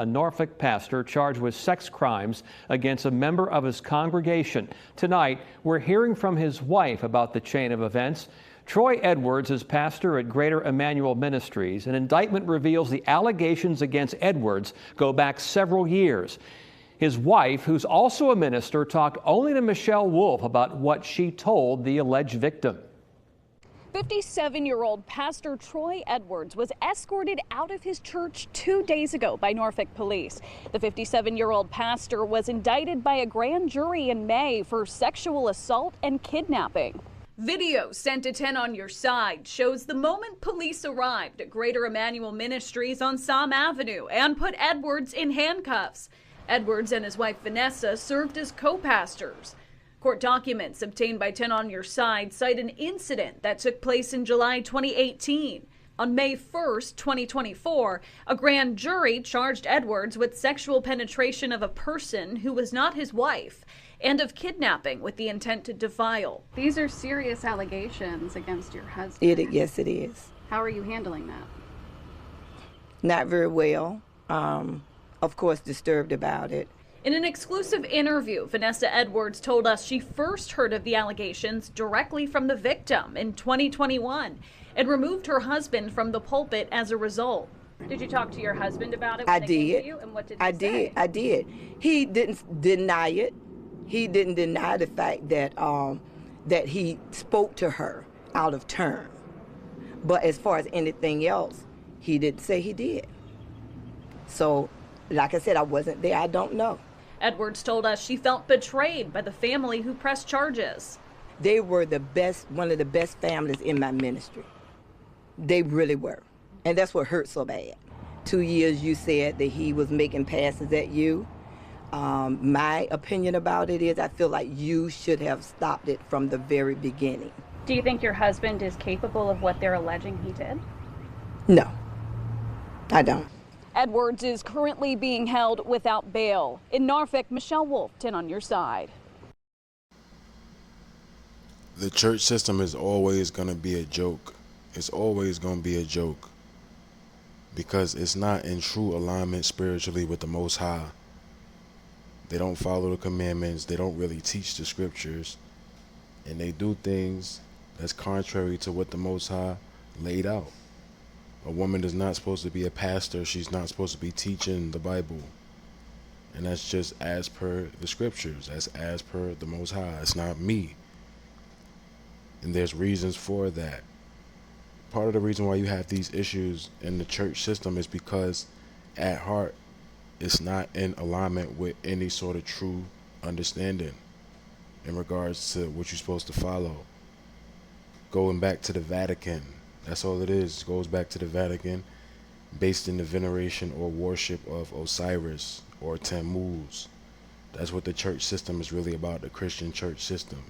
A Norfolk pastor charged with sex crimes against a member of his congregation. Tonight, we're hearing from his wife about the chain of events. Troy Edwards is pastor at Greater Emmanuel Ministries. An indictment reveals the allegations against Edwards go back several years. His wife, who's also a minister, talked only to Michelle Wolf about what she told the alleged victim. 57-year-old Pastor Troy Edwards was escorted out of his church 2 days ago by Norfolk police. The 57-year-old pastor was indicted by a grand jury in May for sexual assault and kidnapping. Video sent to 10 on Your Side shows the moment police arrived at Greater Emmanuel Ministries on Somme Avenue and put Edwards in handcuffs. Edwards and his wife Vanessa served as co-pastors. Court documents obtained by 10 on Your Side cite an incident that took place in July 2018. On May 1st, 2024, a grand jury charged Edwards with sexual penetration of a person who was not his wife and of kidnapping with the intent to defile. These are serious allegations against your husband. Yes, it is. How are you handling that? Not very well. Of course, disturbed about it. In an exclusive interview, Vanessa Edwards told us she first heard of the allegations directly from the victim in 2021 and removed her husband from the pulpit as a result. Did you talk to your husband about it when I they did. came to you? And what did he say? I did. He didn't deny it. He didn't deny the fact that that he spoke to her out of turn. But as far as anything else, he didn't say he did. So, like I said, I wasn't there. I don't know. Edwards told us she felt betrayed by the family who pressed charges. They were one of the best families in my ministry. They really were. And that's what hurt so bad. 2 years you said that he was making passes at you. My opinion about it is I feel like you should have stopped it from the very beginning. Do you think your husband is capable of what they're alleging he did? No, I don't. Edwards is currently being held without bail. In Norfolk, Michelle Wolf, 10 on Your Side. The church system is always going to be a joke. It's always going to be a joke because it's not in true alignment spiritually with the Most High. They don't follow the commandments. They don't really teach the scriptures. And they do things that's contrary to what the Most High laid out. A woman is not supposed to be a pastor. She's not supposed to be teaching the Bible. And that's just as per the scriptures. That's as per the Most High. It's not me. And there's reasons for that. Part of the reason why you have these issues in the church system is because at heart, it's not in alignment with any sort of true understanding in regards to what you're supposed to follow. Going back to the Vatican, that's all it is. It goes back to the Vatican, based in the veneration or worship of Osiris or Tammuz. That's what the church system is really about, the Christian church system.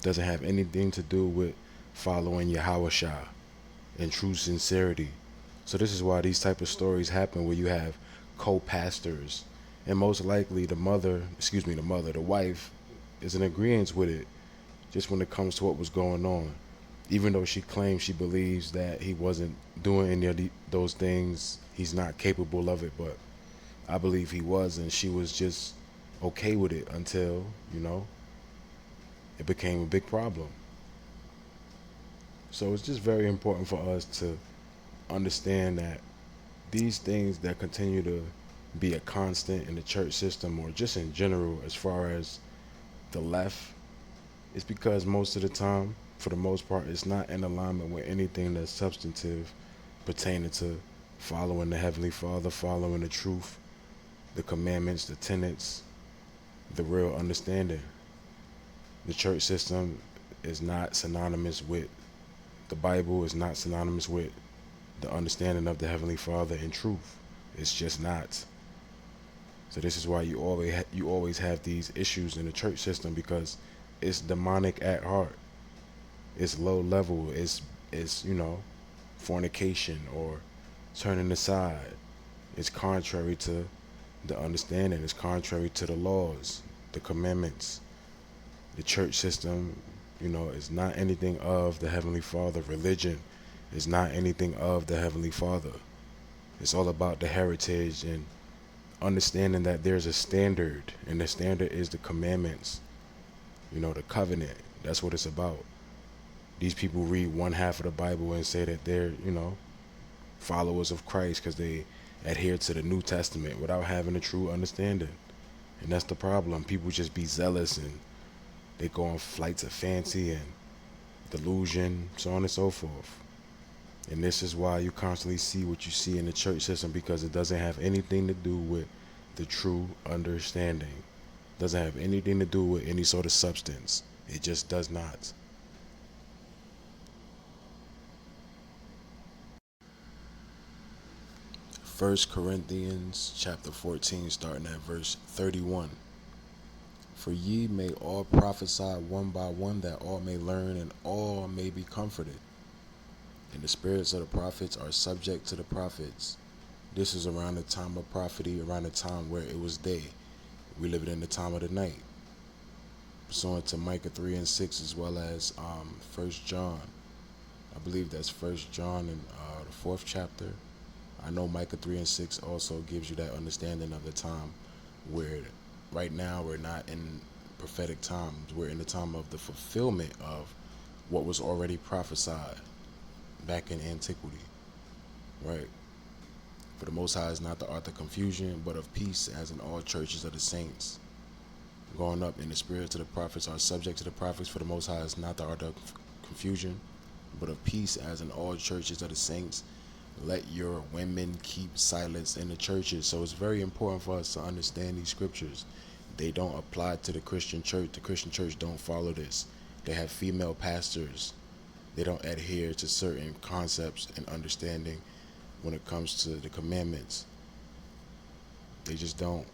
Doesn't have anything to do with following Yahushua in true sincerity. So this is why these type of stories happen where you have co-pastors, and most likely the wife is in agreement with it just when it comes to what was going on. Even though she claims she believes that he wasn't doing any of those things, he's not capable of it, but I believe he was, and she was just okay with it until, it became a big problem. So it's just very important for us to understand that these things that continue to be a constant in the church system or just in general as far as the left, it's because most of the time, for the most part, it's not in alignment with anything that's substantive pertaining to following the Heavenly Father, following the truth, the commandments, the tenets, the real understanding. The church system is not synonymous with the Bible, is not synonymous with the understanding of the Heavenly Father and truth. It's just not. So this is why you always have these issues in the church system, because it's demonic at heart. It's low level. It's fornication or turning aside. It's contrary to the understanding. It's contrary to the laws, the commandments. The church system, is not anything of the Heavenly Father. Religion is not anything of the Heavenly Father. It's all about the heritage and understanding that there's a standard, and the standard is the commandments, the covenant. That's what it's about. These people read one half of the Bible and say that they're, followers of Christ because they adhere to the New Testament without having a true understanding. And that's the problem. People just be zealous and they go on flights of fancy and delusion, so on and so forth. And this is why you constantly see what you see in the church system, because it doesn't have anything to do with the true understanding. It doesn't have anything to do with any sort of substance. It just does not. First Corinthians chapter 14, starting at verse 31. For ye may all prophesy one by one, that all may learn and all may be comforted. And the spirits of the prophets are subject to the prophets. This is around the time of prophecy, around the time where it was day. We live in the time of the night. Pursuant to Micah 3 and 6, as well as 1 John. I believe that's 1 John in the 4th chapter. I know Micah 3 and 6 also gives you that understanding of the time where right now we're not in prophetic times. We're in the time of the fulfillment of what was already prophesied back in antiquity, right? For the Most High is not the author of confusion, but of peace, as in all churches of the saints. Going up in the spirits of the prophets are subject to the prophets. For the Most High is not the author of confusion, but of peace, as in all churches of the saints. Let your women keep silence in the churches. So it's very important for us to understand these scriptures. They don't apply to the Christian church. The Christian church don't follow this. They have female pastors. They don't adhere to certain concepts and understanding when it comes to the commandments. They just don't.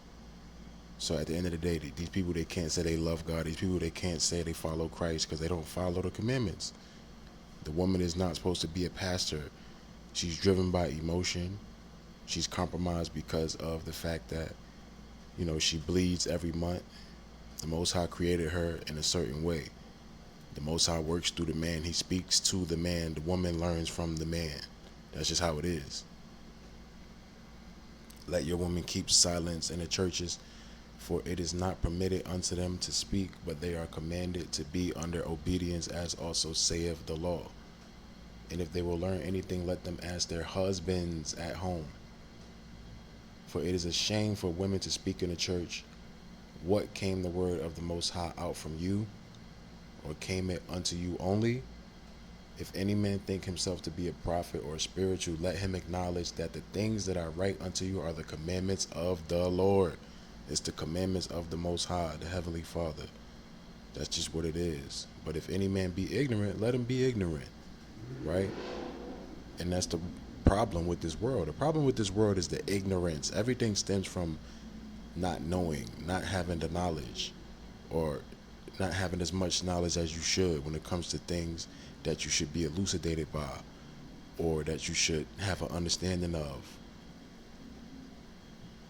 So at the end of the day, these people, they can't say they love God. These people, they can't say they follow Christ because they don't follow the commandments. The woman is not supposed to be a pastor. She's driven by emotion. She's compromised because of the fact that, she bleeds every month. The Most High created her in a certain way. The Most High works through the man. He speaks to the man. The woman learns from the man. That's just how it is. Let your women keep silence in the churches, for it is not permitted unto them to speak, but they are commanded to be under obedience, as also saith the law. And if they will learn anything, let them ask their husbands at home. For it is a shame for women to speak in the church. What came the word of the Most High out from you? Or came it unto you only? If any man think himself to be a prophet or spiritual, let him acknowledge that the things that I write unto you are the commandments of the Lord. It's the commandments of the Most High, the Heavenly Father. That's just what it is. But if any man be ignorant, let him be ignorant. Right? And that's the problem with this world. The problem with this world is the ignorance. Everything stems from not knowing, not having the knowledge, or not having as much knowledge as you should when it comes to things that you should be elucidated by, or that you should have an understanding of,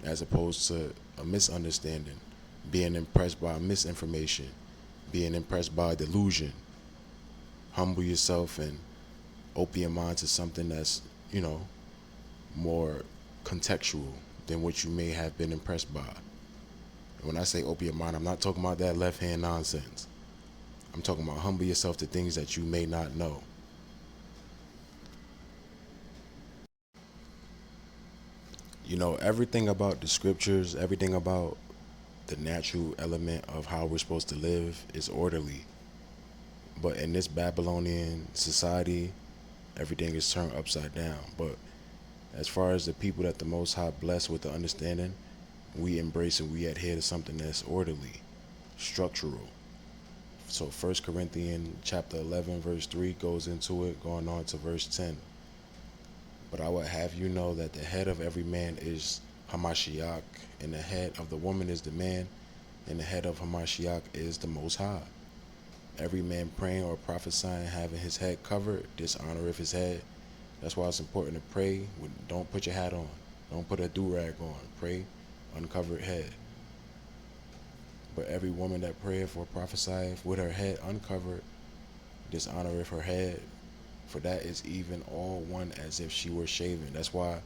as opposed to a misunderstanding, being impressed by misinformation, being impressed by delusion. Humble yourself and open your mind to something that's, more contextual than what you may have been impressed by. And when I say open your mind, I'm not talking about that left-hand nonsense. I'm talking about humble yourself to things that you may not know. Everything about the scriptures, everything about the natural element of how we're supposed to live is orderly. But in this Babylonian society, everything is turned upside down. But as far as the people that the Most High bless with the understanding, we embrace and we adhere to something that's orderly, structural. So 1 Corinthians chapter 11, verse 3 goes into it, going on to verse 10. But I would have you know that the head of every man is Hamashiach, and the head of the woman is the man, and the head of Hamashiach is the Most High. Every man praying or prophesying, having his head covered, dishonoreth his head. That's why it's important to pray. Don't put your hat on. Don't put a do-rag on. Pray uncovered head. But every woman that prayeth or prophesieth with her head uncovered, dishonoreth her head, for that is even all one as if she were shaven. That's why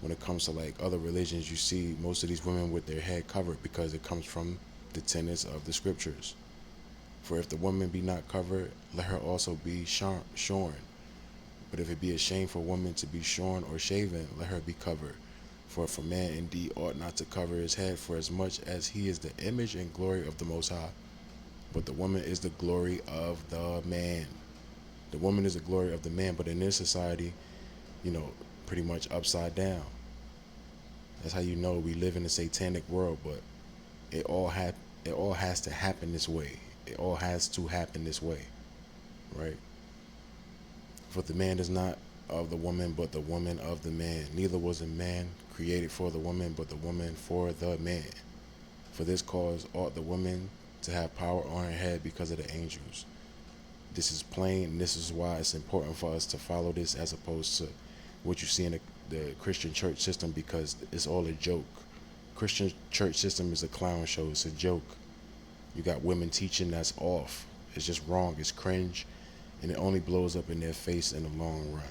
when it comes to like other religions, you see most of these women with their head covered because it comes from the tenets of the scriptures. For if the woman be not covered, let her also be shorn. But if it be a shame for a woman to be shorn or shaven, let her be covered. For if a man indeed ought not to cover his head, for as much as he is the image and glory of the Most High, but the woman is the glory of the man. The woman is the glory of the man, but in this society, pretty much upside down. That's how you know we live in a satanic world, but it all has to happen this way. It all has to happen this way, right? For the man is not of the woman, but the woman of the man. Neither was a man created for the woman, but the woman for the man. For this cause ought the woman to have power on her head because of the angels. This is plain, and this is why it's important for us to follow this as opposed to what you see in the Christian church system, because it's all a joke. Christian church system is a clown show. It's a joke. You got women teaching that's off. It's just wrong. It's cringe, and it only blows up in their face in the long run.